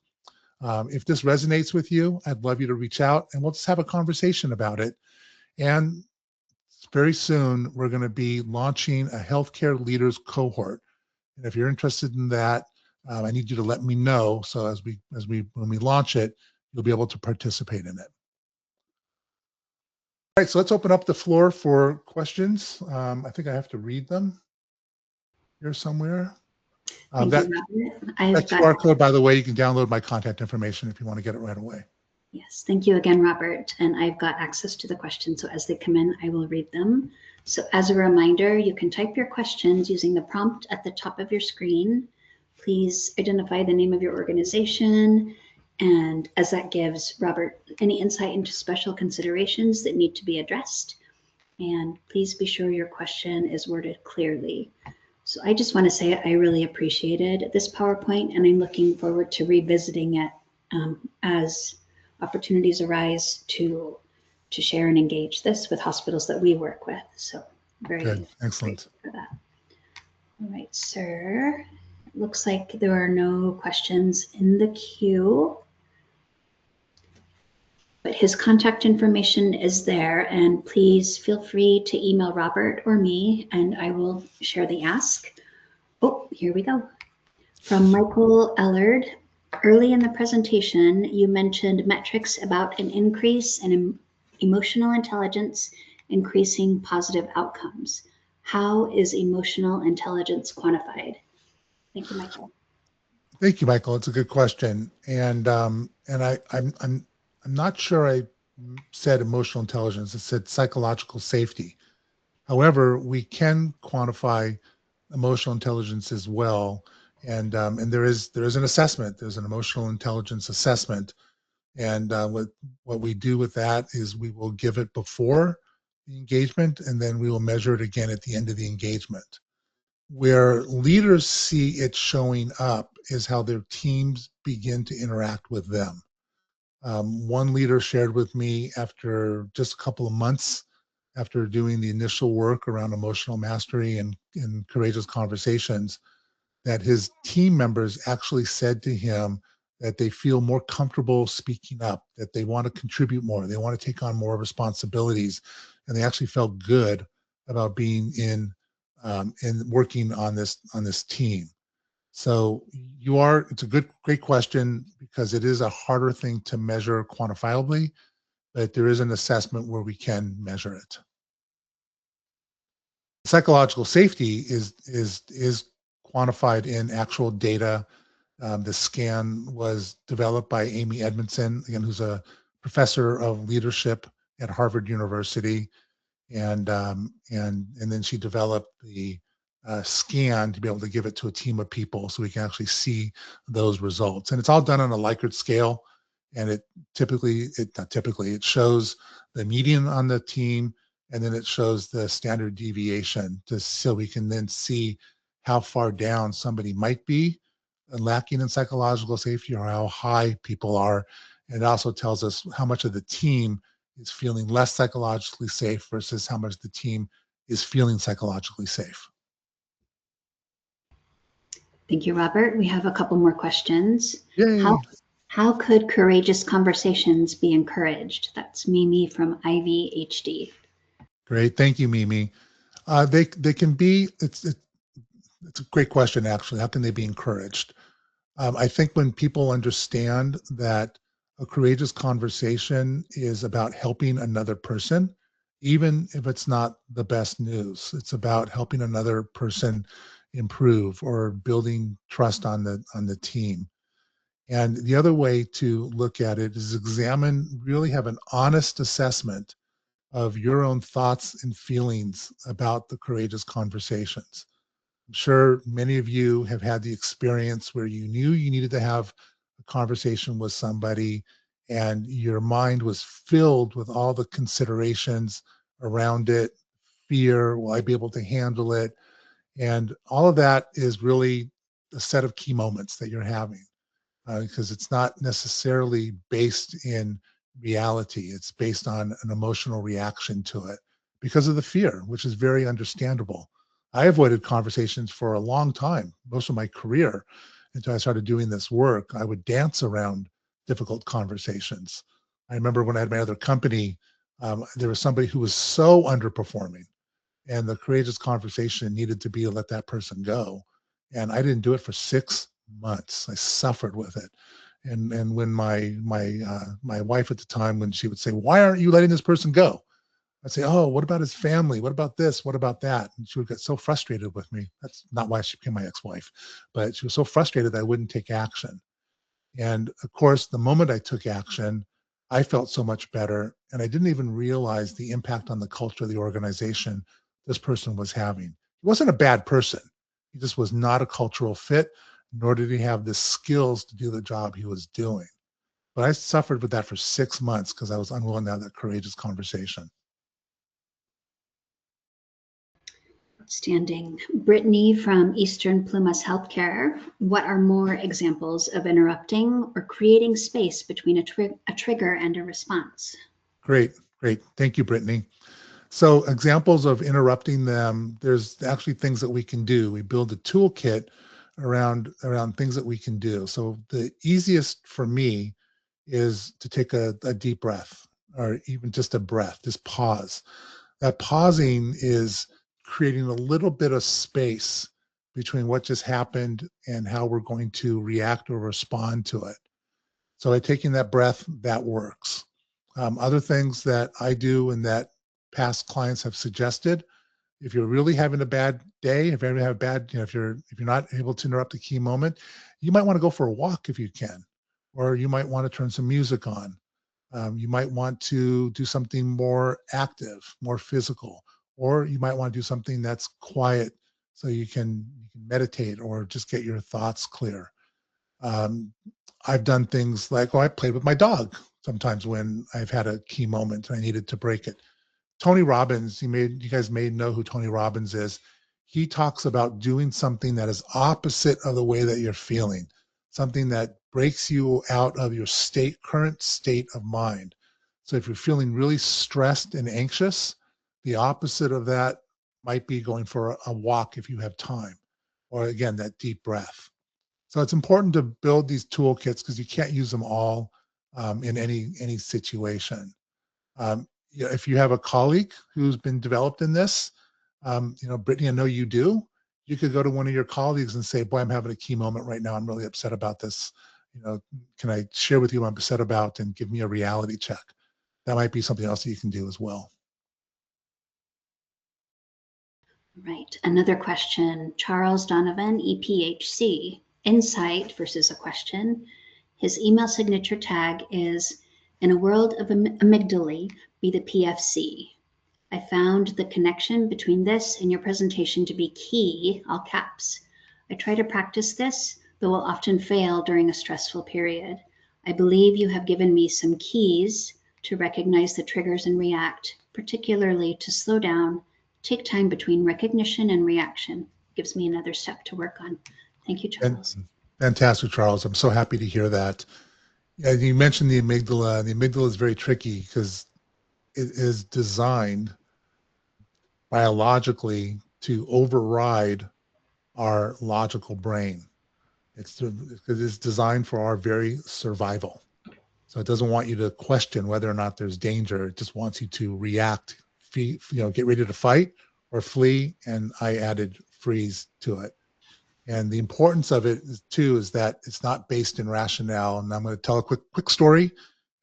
If this resonates with you, I'd love you to reach out and we'll just have a conversation about it. And very soon, we're going to be launching a healthcare leaders cohort. And if you're interested in that, I need you to let me know. So when we launch it, you'll be able to participate in it. All right, so let's open up the floor for questions. I think I have to read them here somewhere. Thank That, you, Robert. that QR code, by the way, you can download my contact information if you want to get it right away. Yes, thank you again, Robert. And I've got access to the questions, so as they come in, I will read them. So as a reminder, you can type your questions using the prompt at the top of your screen. Please identify the name of your organization, and as that gives Robert any insight into special considerations that need to be addressed. And please be sure your question is worded clearly. So I just want to say I really appreciated this PowerPoint, and I'm looking forward to revisiting it as opportunities arise to share and engage this with hospitals that we work with. So very good, excellent for that. All right, sir. It looks like there are no questions in the queue, but his contact information is there, and please feel free to email Robert or me, and I will share the ask. Oh, here we go. From Michael Ellard. Early in the presentation, you mentioned metrics about an increase in emotional intelligence increasing positive outcomes. How is emotional intelligence quantified? Thank you, Michael. Thank you, Michael. It's a good question, and I'm not sure I said emotional intelligence. I said psychological safety. However, we can quantify emotional intelligence as well, and there is an assessment. There's an emotional intelligence assessment, and what we do with that is we will give it before the engagement, and then we will measure it again at the end of the engagement. Where leaders see it showing up is how their teams begin to interact with them. One leader shared with me after just a couple of months after doing the initial work around emotional mastery and courageous conversations, that his team members actually said to him that they feel more comfortable speaking up, that they want to contribute more, they want to take on more responsibilities, and they actually felt good about being in working on this team. So it's a great question, because it is a harder thing to measure quantifiably, but there is an assessment where we can measure it. Psychological safety is quantified in actual data. The scan was developed by Amy Edmondson, again, who's a professor of leadership at Harvard University, and then she developed the scan to be able to give it to a team of people so we can actually see those results. And it's all done on a Likert scale, and it not typically, it shows the median on the team, and then it shows the standard deviation, just so we can then see how far down somebody might be lacking in psychological safety, or how high people are. And it also tells us how much of the team is feeling less psychologically safe versus how much the team is feeling psychologically safe. Thank you, Robert. We have a couple more questions. Yay. How could courageous conversations be encouraged? That's Mimi from IVHD. Great. Thank you, Mimi. They can be, it's a great question, actually. How can they be encouraged? I think when people understand that a courageous conversation is about helping another person, even if it's not the best news, it's about helping another person improve or building trust on the team. And the other way to look at it is really have an honest assessment of your own thoughts and feelings about the courageous conversations. I'm sure many of you have had the experience where you knew you needed to have a conversation with somebody, and your mind was filled with all the considerations around it, fear, will I be able to handle it? And all of that is really a set of key moments that you're having, because it's not necessarily based in reality. It's based on an emotional reaction to it because of the fear, which is very understandable. I avoided conversations for a long time, most of my career, until I started doing this work. I would dance around difficult conversations. I remember when I had my other company, there was somebody who was so underperforming, and the courageous conversation needed to be to let that person go. And I didn't do it for 6 months. I suffered with it. And when my wife at the time, when she would say, "Why aren't you letting this person go?" I'd say, "Oh, what about his family? What about this? What about that?" And she would get so frustrated with me. That's not why she became my ex-wife, but she was so frustrated that I wouldn't take action. And of course, the moment I took action, I felt so much better. And I didn't even realize the impact on the culture of the organization this person was having. He wasn't a bad person. He just was not a cultural fit, nor did he have the skills to do the job he was doing. But I suffered with that for 6 months because I was unwilling to have that courageous conversation. Outstanding. Brittany from Eastern Plumas Healthcare. What are more examples of interrupting or creating space between a trigger and a response? Great, great. Thank you, Brittany. So examples of interrupting them, there's actually things that we can do. We build a toolkit around things that we can do. So the easiest for me is to take a deep breath, or even just a breath, just pause. That pausing is creating a little bit of space between what just happened and how we're going to react or respond to it. So by taking that breath, that works. Other things that I do and that past clients have suggested, if you're really having a bad day, if you ever have bad, if you're not able to interrupt a key moment, you might want to go for a walk if you can, or you might want to turn some music on. You might want to do something more active, more physical, or you might want to do something that's quiet so you can meditate or just get your thoughts clear. Um, I've done things like, I played with my dog sometimes when I've had a key moment and I needed to break it. Tony Robbins, you guys may know who Tony Robbins is. He talks about doing something that is opposite of the way that you're feeling, something that breaks you out of your current state of mind. So if you're feeling really stressed and anxious, The opposite of that might be going for a walk if you have time, or again, that deep breath. So it's important to build these toolkits because you can't use them all in any situation. If you have a colleague who's been developed in this, Brittany, I know you do. You could go to one of your colleagues and say, "Boy, I'm having a key moment right now. I'm really upset about this. Can I share with you what I'm upset about and give me a reality check?" That might be something else that you can do as well. Right. Another question, Charles Donovan, EPHC. Insight versus a question. His email signature tag is, "In a world of amygdala, be the PFC." I found the connection between this and your presentation to be key, all caps. I try to practice this, but will often fail during a stressful period. I believe you have given me some keys to recognize the triggers and react, particularly to slow down, take time between recognition and reaction. Gives me another step to work on. Thank you, And Charles. fantastic, Charles. I'm so happy to hear that. Yeah, you mentioned the amygdala. The amygdala is very tricky because it is designed biologically to override our logical brain. It's designed for our very survival. So it doesn't want you to question whether or not there's danger. It just wants you to react, get ready to fight or flee. And I added freeze to it. And the importance of it is that it's not based in rationale. And I'm going to tell a quick story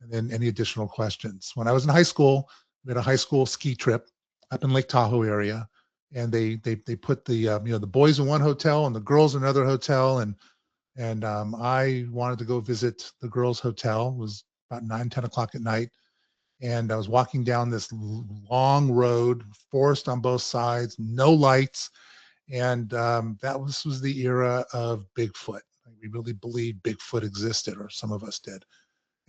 and then any additional questions. When I was in high school, we had a high school ski trip up in Lake Tahoe area. And they put the boys in one hotel and the girls in another hotel. And I wanted to go visit the girls' hotel. It was about 9, 10 o'clock at night. And I was walking down this long road, forest on both sides, no lights. And was the era of Bigfoot. We really believed Bigfoot existed, or some of us did.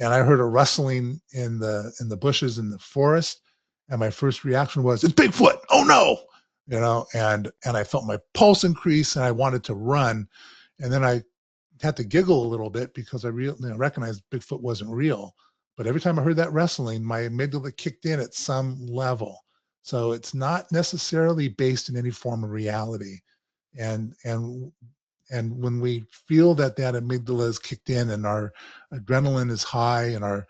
And I heard a rustling in the bushes in the forest. And my first reaction was, "It's Bigfoot. Oh no." And I felt my pulse increase and I wanted to run. And then I had to giggle a little bit because I recognized Bigfoot wasn't real. But every time I heard that wrestling, my amygdala kicked in at some level. So it's not necessarily based in any form of reality. And when we feel that amygdala is kicked in and our adrenaline is high and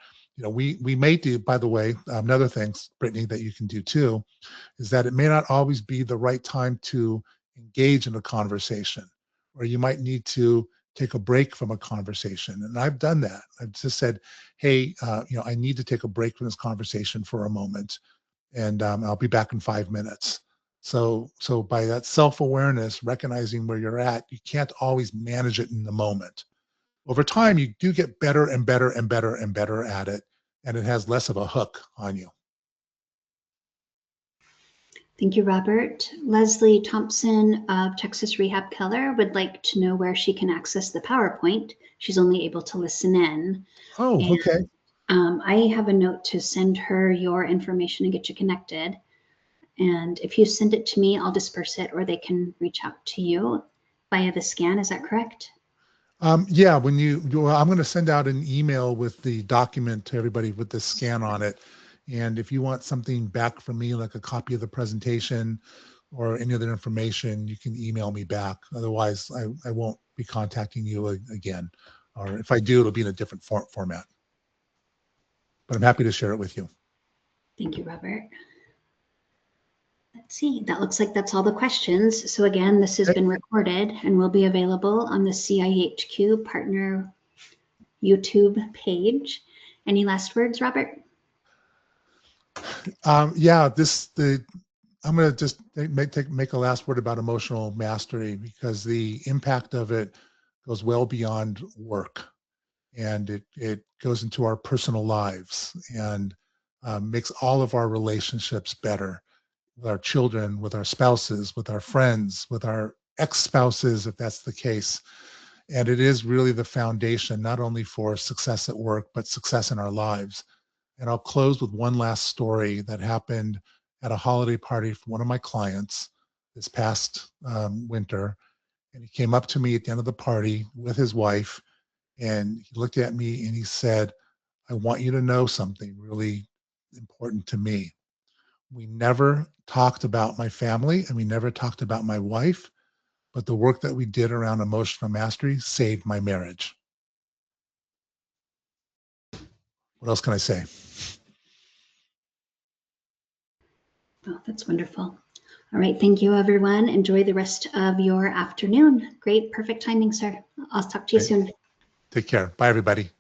we may do, by the way, another thing, Brittany, that you can do too, is that it may not always be the right time to engage in a conversation, or you might need to take a break from a conversation. And I've done that. I've just said, "Hey, I need to take a break from this conversation for a moment, and I'll be back in 5 minutes." So by that self-awareness, recognizing where you're at, you can't always manage it in the moment. Over time, you do get better and better and better and better at it, and it has less of a hook on you. Thank you, Robert. Leslie Thompson of Texas Rehab Keller would like to know where she can access the PowerPoint. She's only able to listen in. Oh, okay. I have a note to send her your information and get you connected. And if you send it to me, I'll disperse it, or they can reach out to you via the scan. Is that correct? Yeah, I'm going to send out an email with the document to everybody with the scan on it. And if you want something back from me, like a copy of the presentation or any other information, you can email me back. Otherwise, I won't be contacting you again. Or if I do, it'll be in a different format. But I'm happy to share it with you. Thank you, Robert. Let's see, that looks like that's all the questions. So again, this has been recorded and will be available on the CIHQ Partner YouTube page. Any last words, Robert? Yeah, I'm going to just make a last word about emotional mastery, because the impact of it goes well beyond work, and it goes into our personal lives and makes all of our relationships better, with our children, with our spouses, with our friends, with our ex-spouses, if that's the case. And it is really the foundation, not only for success at work, but success in our lives. And I'll close with one last story that happened at a holiday party for one of my clients this past winter. And he came up to me at the end of the party with his wife, and he looked at me and he said, "I want you to know something really important to me. We never talked about my family and we never talked about my wife, but the work that we did around emotional mastery saved my marriage. What else can I say? Oh, that's wonderful. All right. Thank you, everyone. Enjoy the rest of your afternoon. Great. Perfect timing, sir. I'll talk to you soon. Take care. Bye, everybody.